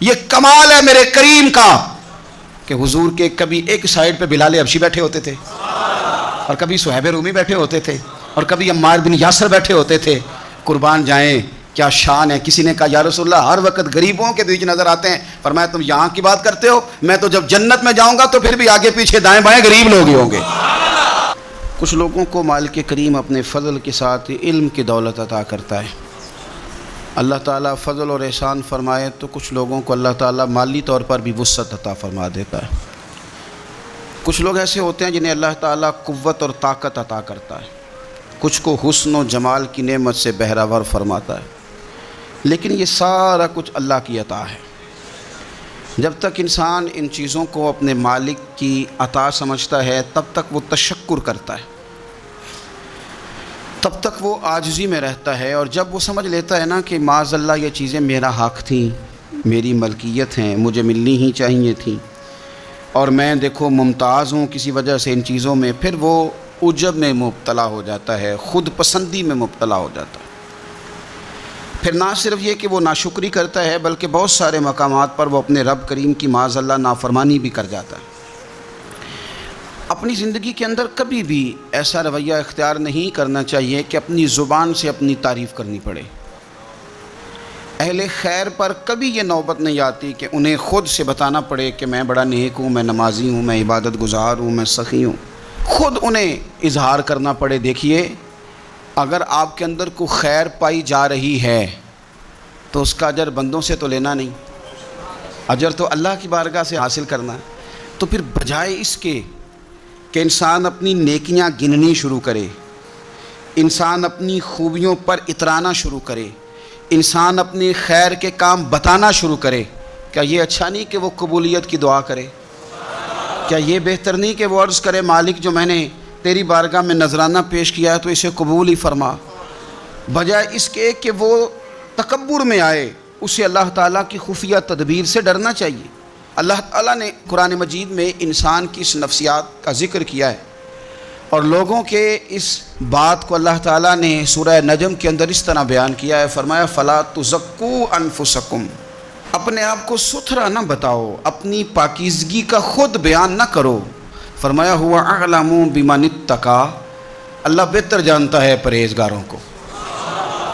یہ کمال ہے میرے کریم کا کہ حضور کے کبھی ایک سائیڈ پہ بلال حبشی بیٹھے ہوتے تھے اور کبھی صہیب رومی بیٹھے ہوتے تھے اور کبھی عمار بن یاسر بیٹھے ہوتے تھے. قربان جائیں کیا شان ہے. کسی نے کہا یا رسول اللہ ہر وقت غریبوں کے بیچ نظر آتے ہیں. فرمایا تم یہاں کی بات کرتے ہو, میں تو جب جنت میں جاؤں گا تو پھر بھی آگے پیچھے دائیں بائیں غریب لوگ ہی ہوں گے. کچھ لوگوں کو مالک کریم اپنے فضل کے ساتھ علم کی دولت عطا کرتا ہے. اللہ تعالیٰ فضل اور احسان فرمائے تو کچھ لوگوں کو اللہ تعالیٰ مالی طور پر بھی وسعت عطا فرما دیتا ہے. کچھ لوگ ایسے ہوتے ہیں جنہیں اللہ تعالیٰ قوت اور طاقت عطا کرتا ہے. کچھ کو حسن و جمال کی نعمت سے بہراور فرماتا ہے. لیکن یہ سارا کچھ اللہ کی عطا ہے. جب تک انسان ان چیزوں کو اپنے مالک کی عطا سمجھتا ہے تب تک وہ تشکر کرتا ہے, تب تک وہ عاجزی میں رہتا ہے. اور جب وہ سمجھ لیتا ہے نا کہ معاذ اللہ یہ چیزیں میرا حق تھیں, میری ملکیت ہیں, مجھے ملنی ہی چاہیے تھیں اور میں دیکھو ممتاز ہوں کسی وجہ سے ان چیزوں میں, پھر وہ عجب میں مبتلا ہو جاتا ہے, خود پسندی میں مبتلا ہو جاتا ہے. پھر نہ صرف یہ کہ وہ ناشکری کرتا ہے بلکہ بہت سارے مقامات پر وہ اپنے رب کریم کی معاذ اللہ نافرمانی بھی کر جاتا ہے. اپنی زندگی کے اندر کبھی بھی ایسا رویہ اختیار نہیں کرنا چاہیے کہ اپنی زبان سے اپنی تعریف کرنی پڑے. اہل خیر پر کبھی یہ نوبت نہیں آتی کہ انہیں خود سے بتانا پڑے کہ میں بڑا نیک ہوں, میں نمازی ہوں, میں عبادت گزار ہوں, میں سخی ہوں. خود انہیں اظہار کرنا پڑے. دیکھیے اگر آپ کے اندر کوئی خیر پائی جا رہی ہے تو اس کا اجر بندوں سے تو لینا نہیں, اجر تو اللہ کی بارگاہ سے حاصل کرنا ہے. تو پھر بجائے اس کے کہ انسان اپنی نیکیاں گننی شروع کرے, انسان اپنی خوبیوں پر اترانا شروع کرے, انسان اپنی خیر کے کام بتانا شروع کرے, کیا یہ اچھا نہیں کہ وہ قبولیت کی دعا کرے؟ کیا یہ بہتر نہیں کہ وہ عرض کرے مالک جو میں نے تیری بارگاہ میں نذرانہ پیش کیا ہے تو اسے قبول ہی فرما؟ بجائے اس کے کہ وہ تکبر میں آئے, اسے اللہ تعالیٰ کی خفیہ تدبیر سے ڈرنا چاہیے. اللہ تعالیٰ نے قرآن مجید میں انسان کی اس نفسیات کا ذکر کیا ہے اور لوگوں کے اس بات کو اللہ تعالیٰ نے سورہ نجم کے اندر اس طرح بیان کیا ہے. فرمایا فَلَا تُزَكُّوا أَنفُسَكُمْ, اپنے آپ کو ستھرا نہ بتاؤ, اپنی پاکیزگی کا خود بیان نہ کرو. فرمایا ہوا اعلم بمن اتقى, اللہ بہتر جانتا ہے پرہیزگاروں کو,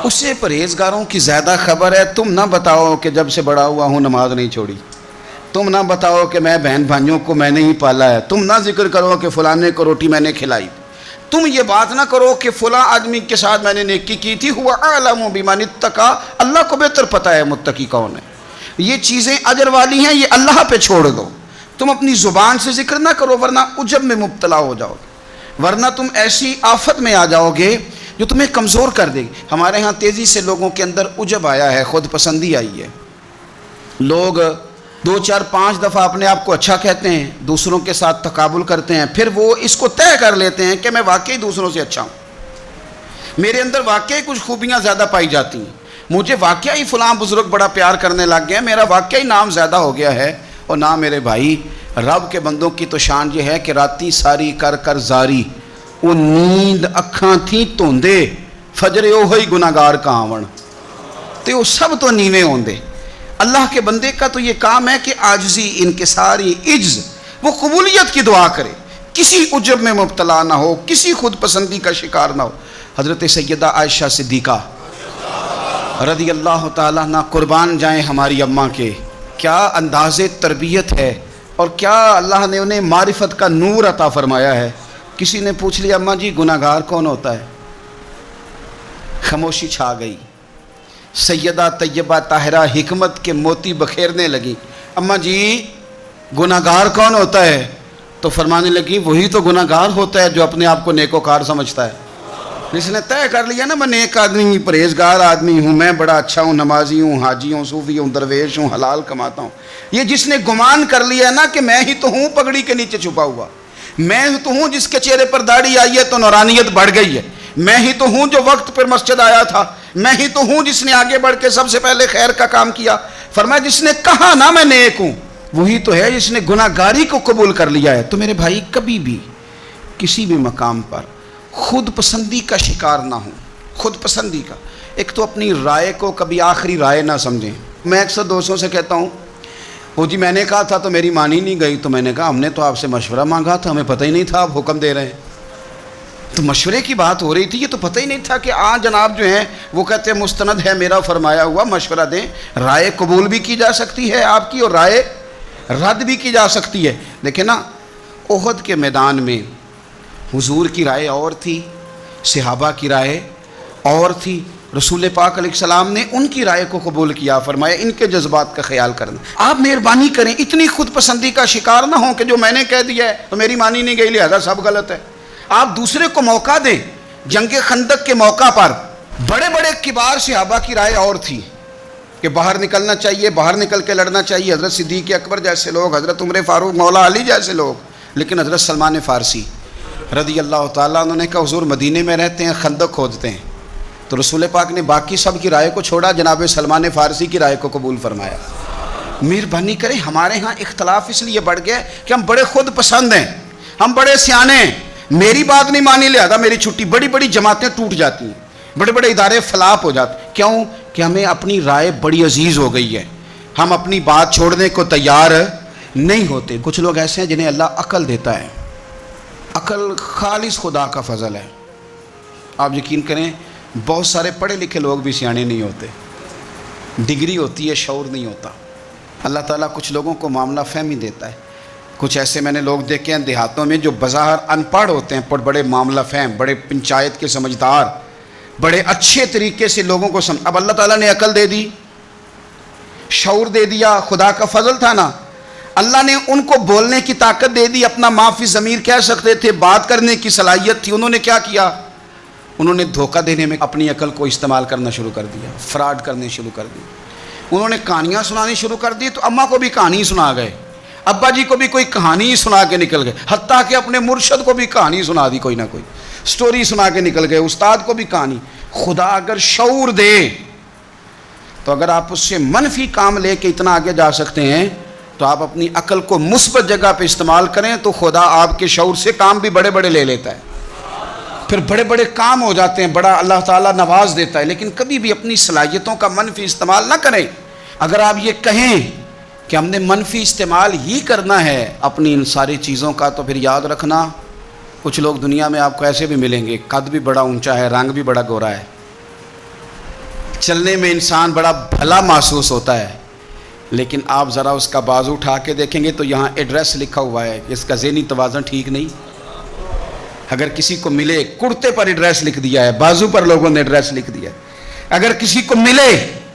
اسے پرہیزگاروں کی زیادہ خبر ہے. تم نہ بتاؤ کہ جب سے بڑا ہوا ہوں نماز نہیں چھوڑی, تم نہ بتاؤ کہ میں بہن بھائیوں کو میں نے ہی پالا ہے, تم نہ ذکر کرو کہ فلانے کو روٹی میں نے کھلائی, تم یہ بات نہ کرو کہ فلاں آدمی کے ساتھ میں نے نیکی کی تھی. ہوا اعلم بمن اتقى, اللہ کو بہتر پتہ ہے متقی کون ہے. یہ چیزیں اجر والی ہیں, یہ اللہ پہ چھوڑ دو. تم اپنی زبان سے ذکر نہ کرو ورنہ عجب میں مبتلا ہو جاؤ گے, ورنہ تم ایسی آفت میں آ جاؤ گے جو تمہیں کمزور کر دے گی. ہمارے ہاں تیزی سے لوگوں کے اندر عجب آیا ہے, خود پسندی آئی ہے. لوگ 2 4 5 دفعہ اپنے آپ کو اچھا کہتے ہیں, دوسروں کے ساتھ تقابل کرتے ہیں, پھر وہ اس کو طے کر لیتے ہیں کہ میں واقعی دوسروں سے اچھا ہوں, میرے اندر واقعی کچھ خوبیاں زیادہ پائی جاتی ہیں, مجھے واقعی فلاں بزرگ بڑا پیار کرنے لگ گیا, میرا واقعی نام زیادہ ہو گیا ہے. اور نہ میرے بھائی, رب کے بندوں کی تو شان یہ ہے کہ راتی ساری کر کر زاری, وہ نیند اکھاں تھیں توندے, فجر اوہی گناہگار کا آون, تے وہ سب تو نیویں ہوندے. اللہ کے بندے کا تو یہ کام ہے کہ عاجزی, انکساری, عجز, وہ قبولیت کی دعا کرے, کسی عجب میں مبتلا نہ ہو, کسی خود پسندی کا شکار نہ ہو. حضرت سیدہ عائشہ صدیقہ رضی اللہ تعالیٰ عنہ, قربان جائیں ہماری اماں کے, کیا انداز تربیت ہے اور کیا اللہ نے انہیں معرفت کا نور عطا فرمایا ہے. کسی نے پوچھ لیا اماں جی گناہگار کون ہوتا ہے؟ خاموشی چھا گئی. سیدہ طیبہ طاہرہ حکمت کے موتی بکھیرنے لگی, اماں جی گناہگار کون ہوتا ہے؟ تو فرمانے لگی وہی تو گناہگار ہوتا ہے جو اپنے آپ کو نیکوکار سمجھتا ہے. جس نے طے کر لیا نا میں نیک آدمی ہوں, پرہیزگار آدمی ہوں, میں بڑا اچھا ہوں, نمازی ہوں, حاجی ہوں, صوفی ہوں, درویش ہوں, حلال کماتا ہوں, یہ جس نے گمان کر لیا نا کہ میں ہی تو ہوں پگڑی کے نیچے چھپا ہوا, میں ہی تو ہوں جس کے چہرے پر داڑھی آئی ہے تو نورانیت بڑھ گئی ہے, میں ہی تو ہوں جو وقت پر مسجد آیا تھا, میں ہی تو ہوں جس نے آگے بڑھ کے سب سے پہلے خیر کا کام کیا. فرمایا جس نے کہا نا میں نیک ہوں وہی تو ہے جس نے گناہگاری کو قبول کر لیا ہے. تو میرے بھائی کبھی بھی کسی بھی مقام پر خود پسندی کا شکار نہ ہوں. خود پسندی کا, ایک تو اپنی رائے کو کبھی آخری رائے نہ سمجھیں. میں اکثر دوستوں سے کہتا ہوں وہ جی میں نے کہا تھا تو میری مانی نہیں گئی، تو میں نے کہا ہم نے تو آپ سے مشورہ مانگا تھا، ہمیں پتہ ہی نہیں تھا آپ حکم دے رہے ہیں۔ تو مشورے کی بات ہو رہی تھی، یہ تو پتہ ہی نہیں تھا کہ جناب جو ہیں وہ کہتے ہیں مستند ہے میرا فرمایا ہوا، مشورہ دیں، رائے قبول بھی کی جا سکتی ہے آپ کی اور رائے رد بھی کی جا سکتی ہے۔ دیکھیں نا، احد کے میدان میں حضور کی رائے اور تھی، صحابہ کی رائے اور تھی، رسول پاک علیہ السلام نے ان کی رائے کو قبول کیا، فرمایا ان کے جذبات کا خیال کرنا۔ آپ مہربانی کریں، اتنی خود پسندی کا شکار نہ ہوں کہ جو میں نے کہہ دیا ہے تو میری مانی نہیں گئی لہذا سب غلط ہے۔ آپ دوسرے کو موقع دیں۔ جنگ خندق کے موقع پر بڑے بڑے کبار صحابہ کی رائے اور تھی کہ باہر نکلنا چاہیے، باہر نکل کے لڑنا چاہیے، حضرت صدیق اکبر جیسے لوگ، حضرت عمر فاروق، مولا علی جیسے لوگ، لیکن حضرت سلمان فارسی رضی اللہ تعالیٰ انہوں نے کہا حضور مدینے میں رہتے ہیں، خندق کھودتے ہیں، تو رسول پاک نے باقی سب کی رائے کو چھوڑا، جناب سلمان فارسی کی رائے کو قبول فرمایا۔ مہربانی کریں، ہمارے ہاں اختلاف اس لیے بڑھ گیا کہ ہم بڑے خود پسند ہیں، ہم بڑے سیانے ہیں، میری بات نہیں مانی لہذا میری چھٹی۔ بڑی بڑی جماعتیں ٹوٹ جاتی ہیں، بڑے بڑے ادارے فلاپ ہو جاتے ہیں، کیوں؟ کہ ہمیں اپنی رائے بڑی عزیز ہو گئی ہے، ہم اپنی بات چھوڑنے کو تیار نہیں ہوتے۔ کچھ لوگ ایسے ہیں جنہیں اللہ عقل دیتا ہے، عقل خالص خدا کا فضل ہے۔ آپ یقین کریں بہت سارے پڑھے لکھے لوگ بھی سیانے نہیں ہوتے، ڈگری ہوتی ہے شعور نہیں ہوتا۔ اللہ تعالیٰ کچھ لوگوں کو معاملہ فہمی دیتا ہے، کچھ ایسے میں نے لوگ دیکھے ہیں دیہاتوں میں جو بظاہر ان پڑھ ہوتے ہیں پر بڑے معاملہ فہم، بڑے پنچایت کے سمجھدار، بڑے اچھے طریقے سے لوگوں کو اب اللہ تعالیٰ نے عقل دے دی، شعور دے دیا، خدا کا فضل تھا نا، اللہ نے ان کو بولنے کی طاقت دے دی، اپنا ما فی ضمیر کہہ سکتے تھے، بات کرنے کی صلاحیت تھی، انہوں نے کیا کیا؟ انہوں نے دھوکہ دینے میں اپنی عقل کو استعمال کرنا شروع کر دیا، فراڈ کرنے شروع کر دی، انہوں نے کہانیاں سنانی شروع کر دی، تو اماں کو بھی کہانی سنا گئے، ابا جی کو بھی کوئی کہانی ہی سنا کے نکل گئے، حتیٰ کہ اپنے مرشد کو بھی کہانی سنا دی، کوئی نہ کوئی سٹوری سنا کے نکل گئے، استاد کو بھی کہانی۔ خدا اگر شعور دے تو اگر آپ اس سے منفی کام لے کے اتنا آگے جا سکتے ہیں تو آپ اپنی عقل کو مثبت جگہ پہ استعمال کریں تو خدا آپ کے شعور سے کام بھی بڑے بڑے لے لیتا ہے، پھر بڑے بڑے کام ہو جاتے ہیں، بڑا اللہ تعالیٰ نواز دیتا ہے۔ لیکن کبھی بھی اپنی صلاحیتوں کا منفی استعمال نہ کریں۔ اگر آپ یہ کہیں کہ ہم نے منفی استعمال ہی کرنا ہے اپنی ان ساری چیزوں کا، تو پھر یاد رکھنا کچھ لوگ دنیا میں آپ کو ایسے بھی ملیں گے، قد بھی بڑا اونچا ہے، رنگ بھی بڑا گورا ہے، چلنے میں انسان بڑا بھلا محسوس ہوتا ہے، لیکن آپ ذرا اس کا بازو اٹھا کے دیکھیں گے تو یہاں ایڈریس لکھا ہوا ہے، اس کا ذہنی توازن ٹھیک نہیں۔ اگر کسی کو ملے، کرتے پر ایڈریس لکھ دیا ہے، بازو پر لوگوں نے ایڈریس لکھ دیا ہے، اگر کسی کو ملے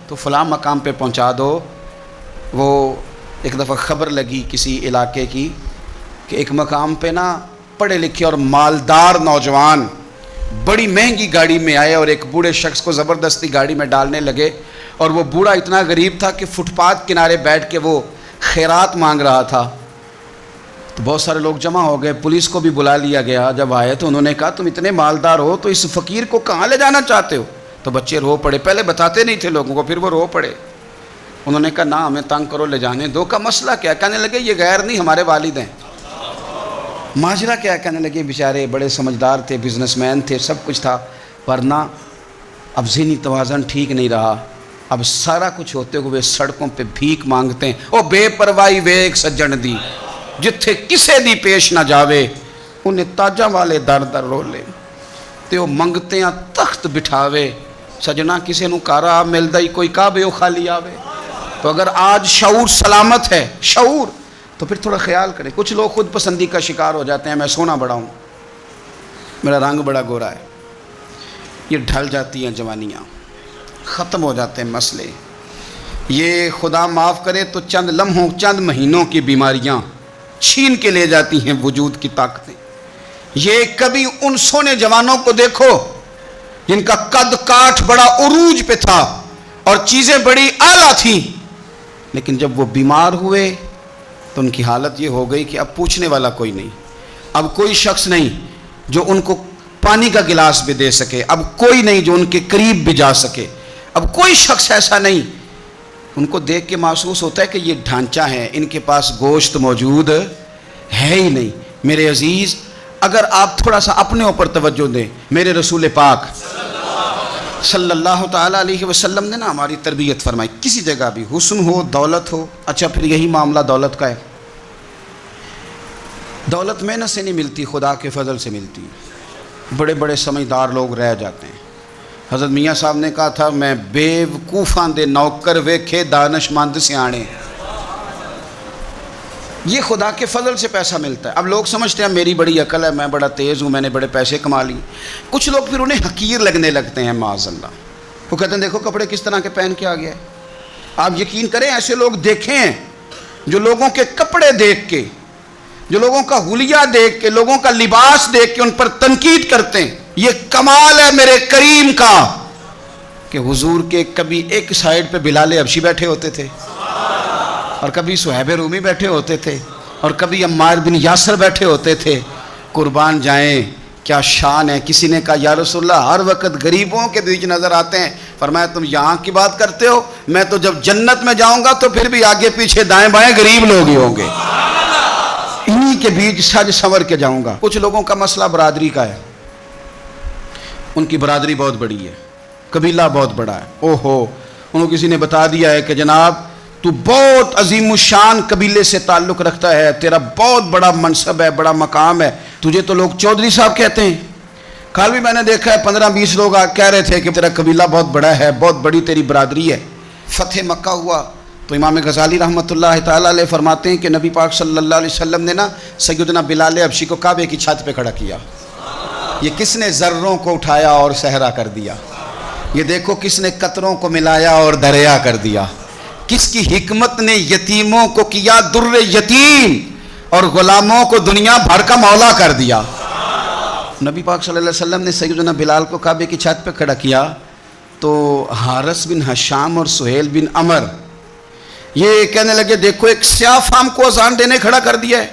تو فلاں مقام پہ پہنچا دو۔ وہ ایک دفعہ خبر لگی کسی علاقے کی کہ ایک مقام پہ نا پڑھے لکھے اور مالدار نوجوان بڑی مہنگی گاڑی میں آئے اور ایک بوڑھے شخص کو زبردستی گاڑی میں ڈالنے لگے، اور وہ بوڑھا اتنا غریب تھا کہ فٹ پاتھ کنارے بیٹھ کے وہ خیرات مانگ رہا تھا۔ تو بہت سارے لوگ جمع ہو گئے، پولیس کو بھی بلا لیا گیا، جب آئے تو انہوں نے کہا تم اتنے مالدار ہو تو اس فقیر کو کہاں لے جانا چاہتے ہو؟ تو بچے رو پڑے، پہلے بتاتے نہیں تھے لوگوں کو، پھر وہ رو پڑے، انہوں نے کہا نہ ہمیں تنگ کرو، لے جانے دو۔ کا مسئلہ کیا؟ کہنے لگے یہ غیر نہیں ہمارے والد ہیں۔ ماجرا کیا؟ کہنے لگے بیچارے بڑے سمجھدار تھے، بزنس مین تھے، سب کچھ تھا، ورنہ اب ذہنی توازن ٹھیک نہیں رہا، اب سارا کچھ ہوتے ہوئے سڑکوں پہ بھیک مانگتے ہیں۔ او بے پرواہی ویک سجن دی، جتھے کسے دی پیش نہ جاوے، انہیں تاجاں والے در در رولے، تے او منگتے ہیں تخت بٹھاوے، سجنا کسے نو کارا ملدا ہی کوئی کعبے او خالی آوے۔ تو اگر آج شعور سلامت ہے، شعور، تو پھر تھوڑا خیال کریں۔ کچھ لوگ خود پسندی کا شکار ہو جاتے ہیں، میں سونا بڑا ہوں، میرا رنگ بڑا گورا ہے، یہ ڈھل جاتی ہیں جوانیاں، ختم ہو جاتے ہیں مسئلے، یہ خدا معاف کرے تو چند لمحوں چند مہینوں کی بیماریاں چھین کے لے جاتی ہیں وجود کی طاقتیں۔ یہ کبھی ان سونے جوانوں کو دیکھو جن کا قد کاٹھ بڑا عروج پہ تھا اور چیزیں بڑی اعلیٰ تھیں، لیکن جب وہ بیمار ہوئے تو ان کی حالت یہ ہو گئی کہ اب پوچھنے والا کوئی نہیں، اب کوئی شخص نہیں جو ان کو پانی کا گلاس بھی دے سکے، اب کوئی نہیں جو ان کے قریب بھی جا سکے، اب کوئی شخص ایسا نہیں۔ ان کو دیکھ کے محسوس ہوتا ہے کہ یہ ڈھانچہ ہے، ان کے پاس گوشت موجود ہے ہی نہیں۔ میرے عزیز، اگر آپ تھوڑا سا اپنے اوپر توجہ دیں، میرے رسول پاک صلی اللہ تعالیٰ علیہ وسلم نے نا ہماری تربیت فرمائی، کسی جگہ بھی حسن ہو دولت ہو، اچھا پھر یہی معاملہ دولت کا ہے، دولت محنت سے نہیں ملتی، خدا کے فضل سے ملتی ہے۔ بڑے بڑے سمجھدار لوگ رہ جاتے ہیں۔ حضرت میاں صاحب نے کہا تھا، میں بیوقوفاں دے نوکر ویکھے دانش مند سیانے، یہ خدا کے فضل سے پیسہ ملتا ہے۔ اب لوگ سمجھتے ہیں میری بڑی عقل ہے، میں بڑا تیز ہوں، میں نے بڑے پیسے کما لیے، کچھ لوگ پھر انہیں حقیر لگنے لگتے ہیں معاذ اللہ، وہ کہتے ہیں دیکھو کپڑے کس طرح کے پہن کے آ گیا ہے۔ آپ یقین کریں ایسے لوگ دیکھے ہیں جو لوگوں کے کپڑے دیکھ کے، جو لوگوں کا حلیہ دیکھ کے، لوگوں کا لباس دیکھ کے ان پر تنقید کرتے ہیں۔ یہ کمال ہے میرے کریم کا کہ حضور کے کبھی ایک سائیڈ پہ بلال حبشی بیٹھے ہوتے تھے، اور کبھی صہیب رومی بیٹھے ہوتے تھے، اور کبھی عمار بن یاسر بیٹھے ہوتے تھے۔ قربان جائیں کیا شان ہے۔ کسی نے کہا یا رسول اللہ ہر وقت غریبوں کے بیچ نظر آتے ہیں، فرمایا تم یہاں کی بات کرتے ہو، میں تو جب جنت میں جاؤں گا تو پھر بھی آگے پیچھے دائیں بائیں غریب لوگ ہی ہوں گے، انہی کے بیچ سج سنور کے جاؤں گا۔ کچھ لوگوں کا مسئلہ برادری کا ہے، ان کی برادری بہت بڑی ہے، قبیلہ بہت بڑا ہے، اوہو انہوں کسی نے بتا دیا ہے کہ جناب تو بہت عظیم الشان قبیلے سے تعلق رکھتا ہے، تیرا بہت بڑا منصب ہے، بڑا مقام ہے، تجھے تو لوگ چودھری صاحب کہتے ہیں۔ کل بھی میں نے دیکھا ہے 15-20 لوگ کہہ رہے تھے کہ تیرا قبیلہ بہت بڑا ہے، بہت بڑی تیری برادری ہے۔ فتح مکہ ہوا تو امام غزالی رحمۃ اللہ تعالیٰ علیہ فرماتے ہیں کہ نبی پاک صلی اللہ علیہ وسلم نے نا سیدنا بلال حبشی کو کعبے کی چھت پہ کھڑا کیا۔ یہ کس نے ذروں کو اٹھایا اور صحرا کر دیا، یہ دیکھو کس نے قطروں کو ملایا اور دریا کر دیا، کس کی حکمت نے یتیموں کو کیا در یتیم اور غلاموں کو دنیا بھر کا مولا کر دیا۔ نبی پاک صلی اللہ علیہ وسلم نے سیدنا بلال کو کعبے کی چھت پہ کھڑا کیا تو حارث بن حشام اور سہیل بن عمر یہ کہنے لگے دیکھو ایک سیاہ فام کو اذان دینے کھڑا کر دیا ہے۔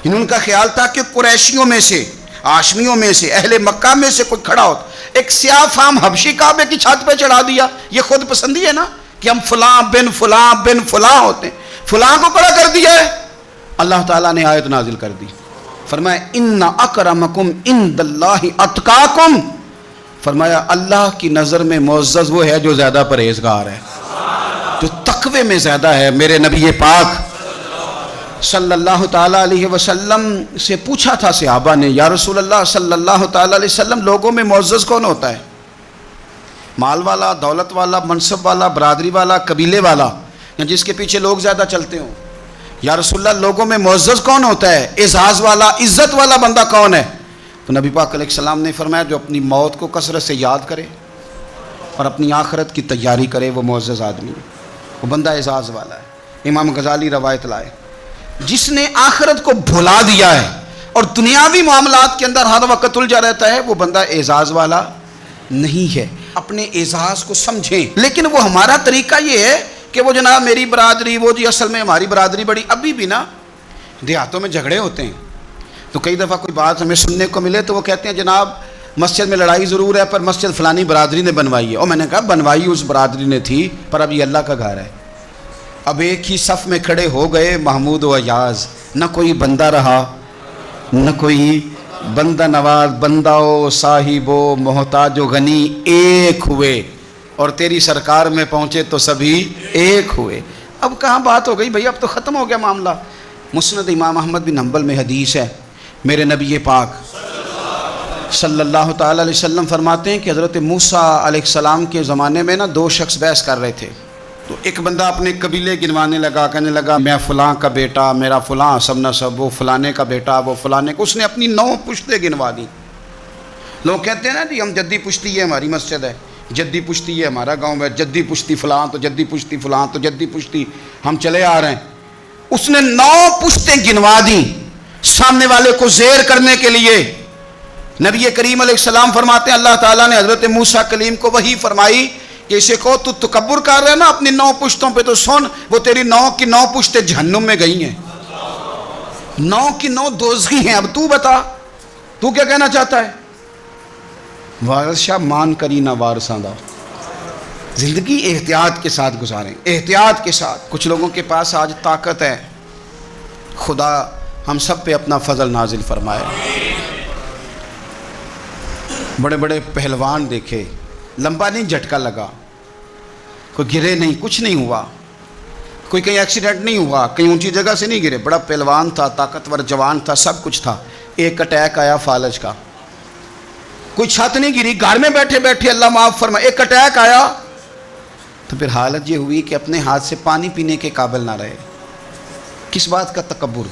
ان کا خیال تھا کہ قریشیوں میں سے، ہاشمیوں میں سے، اہل مکہ میں سے کوئی کھڑا ہوتا، ایک سیاہ فام حبشی کعبے کی چھت پہ چڑھا دیا۔ یہ خود پسندی ہے نا کہ ہم فلاں بن فلاں بن فلاں ہوتے ہیں، فلاں کو کھڑا کر دیا ہے۔ اللہ تعالیٰ نے آیت نازل کر دی، فرمایا ان اکرمکم عند اللہ اتقاکم، فرمایا اللہ کی نظر میں معزز وہ ہے جو زیادہ پرہیزگار ہے، جو تقوی میں زیادہ ہے۔ میرے نبی پاک صلی اللہ تعالیٰ علیہ وسلم سے پوچھا تھا صحابہ نے، یا رسول اللہ صلی اللہ تعالیٰ علیہ وسلم لوگوں میں معزز کون ہوتا ہے؟ مال والا، دولت والا، منصب والا، برادری والا، قبیلے والا، یا جس کے پیچھے لوگ زیادہ چلتے ہوں؟ یا رسول اللہ لوگوں میں معزز کون ہوتا ہے، اعزاز والا، عزت والا بندہ کون ہے؟ تو نبی پاک علیہ السلام نے فرمایا جو اپنی موت کو کثرت سے یاد کرے اور اپنی آخرت کی تیاری کرے وہ معزز آدمی ہے، وہ بندہ اعزاز والا ہے۔ امام غزالی روایت لائے، جس نے آخرت کو بھلا دیا ہے اور دنیاوی معاملات کے اندر ہر وقت الجھا رہتا ہے وہ بندہ اعزاز والا نہیں ہے۔ اپنے اعزاز کو سمجھیں، لیکن وہ ہمارا طریقہ یہ ہے کہ وہ جناب میری برادری، وہ جی اصل میں ہماری برادری بڑی۔ ابھی بھی نا دیہاتوں میں جھگڑے ہوتے ہیں تو کئی دفعہ کوئی بات ہمیں سننے کو ملے تو وہ کہتے ہیں جناب مسجد میں لڑائی ضرور ہے پر مسجد فلانی برادری نے بنوائی ہے۔ اور میں نے کہا بنوائی اس برادری نے تھی پر اب یہ اللہ کا گھر ہے۔ اب ایک ہی صف میں کھڑے ہو گئے محمود و ایاز، نہ کوئی بندہ رہا نہ کوئی بندہ نواز، بندہ و صاحب و محتاج و غنی ایک ہوئے، اور تیری سرکار میں پہنچے تو سبھی ایک ہوئے۔ اب کہاں بات ہو گئی بھئی، اب تو ختم ہو گیا معاملہ۔ مسند امام احمد بن حنبل میں حدیث ہے، میرے نبی پاک صلی اللہ تعالیٰ علیہ وسلم فرماتے ہیں کہ حضرت موسیٰ علیہ السلام کے زمانے میں نا دو شخص بحث کر رہے تھے، تو ایک بندہ اپنے قبیلے گنوانے لگا، کہنے لگا میں فلاں کا بیٹا، میرا فلاں سب نسب، وہ فلانے کا بیٹا، وہ فلانے کا، اس نے اپنی 9 پشتیں گنوا دی۔ لوگ کہتے ہیں نا جی ہم جدی پشتی ہے، ہماری مسجد ہے، جدی پشتی ہے ہمارا گاؤں ہے، جدی پشتی فلاں تو جدی پشتی فلاں تو جدی پشتی ہم چلے آ رہے ہیں۔ اس نے 9 پشتیں گنوا دیں سامنے والے کو زیر کرنے کے لیے۔ نبی کریم علیہ السلام فرماتے ہیں اللہ تعالیٰ نے حضرت موسیٰ کلیم کو وحی فرمائی کہ اسے کہو تو تکبر کر رہا ہے نا اپنی 9 پشتوں پہ، تو سن وہ تیری 9 کی 9 پشتیں جہنم میں گئی ہیں، 9 کی 9 دوزخی ہیں۔ اب تو بتا تو کیا کہنا چاہتا ہے؟ وارث شاہ مان کری نہ وارثاں دا، زندگی احتیاط کے ساتھ گزاریں، احتیاط کے ساتھ۔ کچھ لوگوں کے پاس آج طاقت ہے، خدا ہم سب پہ اپنا فضل نازل فرمائے۔ بڑے بڑے پہلوان دیکھے، لمبا نہیں جھٹکا لگا، کوئی گرے نہیں، کچھ نہیں ہوا، کوئی کہیں ایکسیڈنٹ نہیں ہوا، کہیں اونچی جگہ سے نہیں گرے، بڑا پہلوان تھا، طاقتور جوان تھا، سب کچھ تھا۔ ایک اٹیک آیا فالج کا، کوئی چھت نہیں گری، گھر میں بیٹھے بیٹھے اللہ معاف فرمائے ایک اٹیک آیا، تو پھر حالت یہ ہوئی کہ اپنے ہاتھ سے پانی پینے کے قابل نہ رہے۔ کس بات کا تکبر،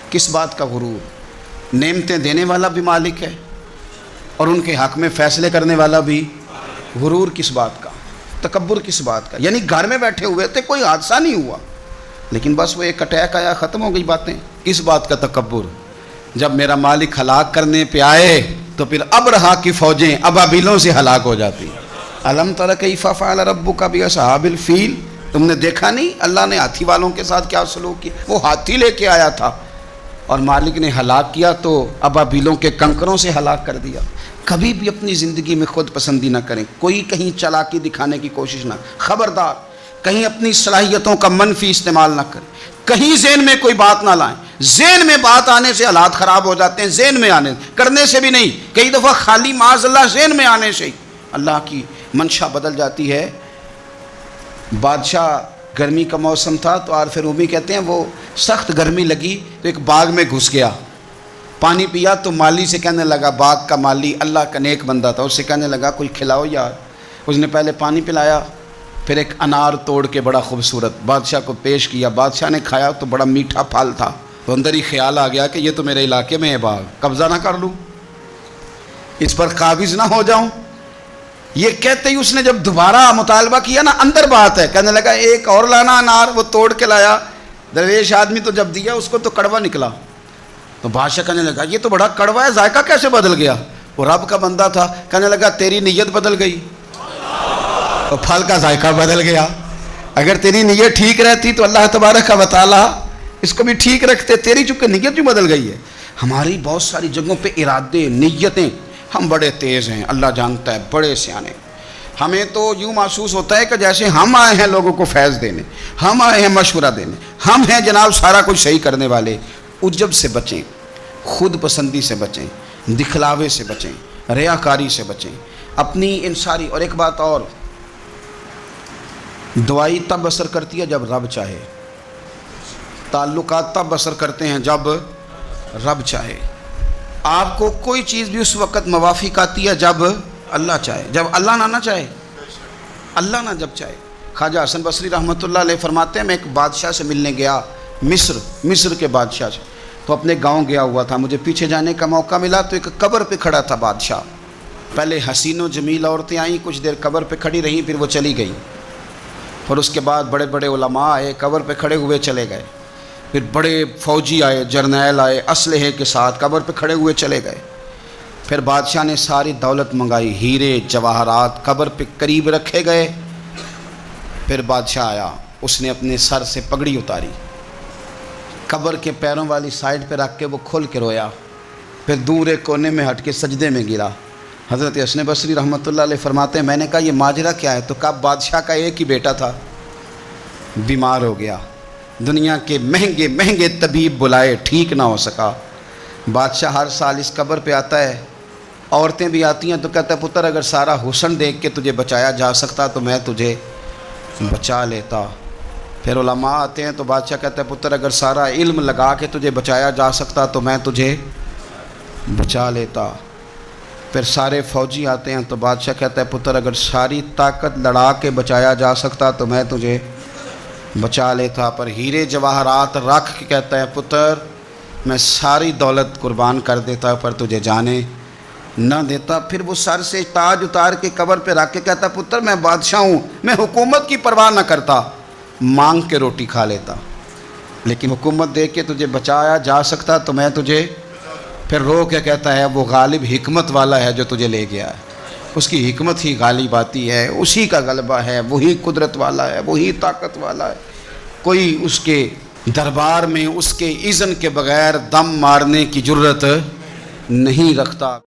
کس بات کا غرور؟ نعمتیں دینے والا بھی مالک ہے اور ان کے حق میں فیصلے کرنے والا بھی۔ غرور کس بات کا، تکبر کس بات کا؟ یعنی گھر میں بیٹھے ہوئے تھے، کوئی حادثہ نہیں ہوا، لیکن بس وہ ایک اٹیک آیا، ختم ہو گئی باتیں۔ کس بات کا تکبر؟ جب میرا مالک ہلاک کرنے پہ آئے تو پھر ابرہا کی فوجیں ابابیلوں سے ہلاک ہو جاتی۔ الم تر کیف فعل ربک باصحاب الفیل، تم نے دیکھا نہیں اللہ نے ہاتھی والوں کے ساتھ کیا سلوک کیا؟ وہ ہاتھی لے کے آیا تھا اور مالک نے ہلاک کیا تو ابابیلوں کے کنکروں سے ہلاک کر دیا۔ کبھی بھی اپنی زندگی میں خود پسندی نہ کریں، کوئی کہیں چلاکی دکھانے کی کوشش نہ، خبردار کہیں اپنی صلاحیتوں کا منفی استعمال نہ کریں، کہیں ذہن میں کوئی بات نہ لائیں۔ ذہن میں بات آنے سے حالات خراب ہو جاتے ہیں، ذہن میں آنے کرنے سے بھی نہیں، کئی دفعہ خالی معاذ اللہ ذہن میں آنے سے ہی اللہ کی منشا بدل جاتی ہے۔ بادشاہ، گرمی کا موسم تھا تو عارف رومی کہتے ہیں وہ سخت گرمی لگی تو ایک باغ میں گھس گیا، پانی پیا تو مالی سے کہنے لگا، باغ کا مالی اللہ کا نیک بندہ تھا، اس سے کہنے لگا کوئی کھلاؤ یار۔ اس نے پہلے پانی پلایا، پھر ایک انار توڑ کے بڑا خوبصورت بادشاہ کو پیش کیا، بادشاہ نے کھایا تو بڑا میٹھا پھل تھا، تو اندر ہی خیال آ گیا کہ یہ تو میرے علاقے میں ہے باغ، قبضہ نہ کر لوں، اس پر قابض نہ ہو جاؤں۔ یہ کہتے ہی اس نے جب دوبارہ مطالبہ کیا نا، اندر بات ہے، کہنے لگا ایک اور لانا انار، وہ توڑ کے لایا، درویش آدمی تو جب دیا اس کو تو کڑوا نکلا، تو بادشاہ کہنے لگا یہ تو بڑا کڑوا ہے، ذائقہ کیسے بدل گیا؟ وہ رب کا بندہ تھا، کہنے لگا تیری نیت بدل گئی تو پھل کا ذائقہ بدل گیا۔ اگر تیری نیت ٹھیک رہتی تو اللہ تبارک و تعالی اس کو بھی ٹھیک رکھتے، تیری چونکہ نیت جو بدل گئی ہے۔ ہماری بہت ساری جگہوں پہ ارادے، نیتیں، ہم بڑے تیز ہیں، اللہ جانتا ہے، بڑے سیانے، ہمیں تو یوں محسوس ہوتا ہے کہ جیسے ہم آئے ہیں لوگوں کو فیض دینے، ہم آئے ہیں مشورہ دینے، ہم ہیں جناب سارا کچھ صحیح کرنے والے۔ عجب سے بچیں، خود پسندی سے بچیں، دکھلاوے سے بچیں، ریاکاری سے بچیں، اپنی ان ساری۔ اور ایک بات اور، دعائی تب اثر کرتی ہے جب رب چاہے، تعلقات تب اثر کرتے ہیں جب رب چاہے۔ آپ کو کوئی چیز بھی اس وقت موافق آتی ہے جب اللہ چاہے، جب اللہ نہ چاہے، اللہ نہ جب چاہے۔ خواجہ حسن بصری رحمۃ اللہ علیہ فرماتے ہیں میں ایک بادشاہ سے ملنے گیا، مصر کے بادشاہ سے، تو اپنے گاؤں گیا ہوا تھا، مجھے پیچھے جانے کا موقع ملا تو ایک قبر پہ کھڑا تھا بادشاہ۔ پہلے حسین و جمیل عورتیں آئیں، کچھ دیر قبر پہ کھڑی رہیں، پھر وہ چلی گئیں، اور اس کے بعد بڑے بڑے علماء آئے، قبر پہ کھڑے ہوئے چلے گئے، پھر بڑے فوجی آئے، جرنیل آئے اسلحے کے ساتھ، قبر پہ کھڑے ہوئے چلے گئے۔ پھر بادشاہ نے ساری دولت منگائی، ہیرے جواہرات قبر پہ قریب رکھے گئے۔ پھر بادشاہ آیا، اس نے اپنے سر سے پگڑی اتاری، قبر کے پیروں والی سائڈ پہ رکھ کے وہ کھل کے رویا، پھر دور ایک کونے میں ہٹ کے سجدے میں گرا۔ حضرت حسن بصری رحمۃ اللہ علیہ فرماتے ہیں میں نے کہا یہ ماجرا کیا ہے؟ تو کہا بادشاہ کا ایک ہی بیٹا تھا، بیمار ہو گیا، دنیا کے مہنگے مہنگے طبیب بلائے، ٹھیک نہ ہو سکا۔ بادشاہ ہر سال اس قبر پہ آتا ہے، عورتیں بھی آتی ہیں تو کہتا ہے پتر اگر سارا حسن دیکھ کے تجھے بچایا جا سکتا تو میں تجھے بچا لیتا۔ پھر علماء آتے ہیں تو بادشاہ کہتا ہے پتر اگر سارا علم لگا کے تجھے بچایا جا سکتا تو میں تجھے بچا لیتا۔ پھر سارے فوجی آتے ہیں تو بادشاہ کہتا ہے پتر اگر ساری طاقت لڑا کے بچایا جا سکتا تو میں تجھے بچا لیتا۔ پر ہیرے جواہرات رکھ کے کہتا ہے پتر میں ساری دولت قربان کر دیتا پر تجھے جانے نہ دیتا۔ پھر وہ سر سے تاج اتار کے قبر پہ رکھ کے کہتا پتر میں بادشاہ ہوں، میں حکومت کی پرواہ نہ کرتا، مانگ کے روٹی کھا لیتا، لیکن حکومت دے کے تجھے بچایا جا سکتا تو میں تجھے۔ پھر رو کے کہتا ہے وہ غالب حکمت والا ہے جو تجھے لے گیا ہے، اس کی حکمت ہی غالب آتی ہے، اسی کا غلبہ ہے، وہی قدرت والا ہے، وہی طاقت والا ہے، کوئی اس کے دربار میں اس کے اذن کے بغیر دم مارنے کی جرت نہیں رکھتا۔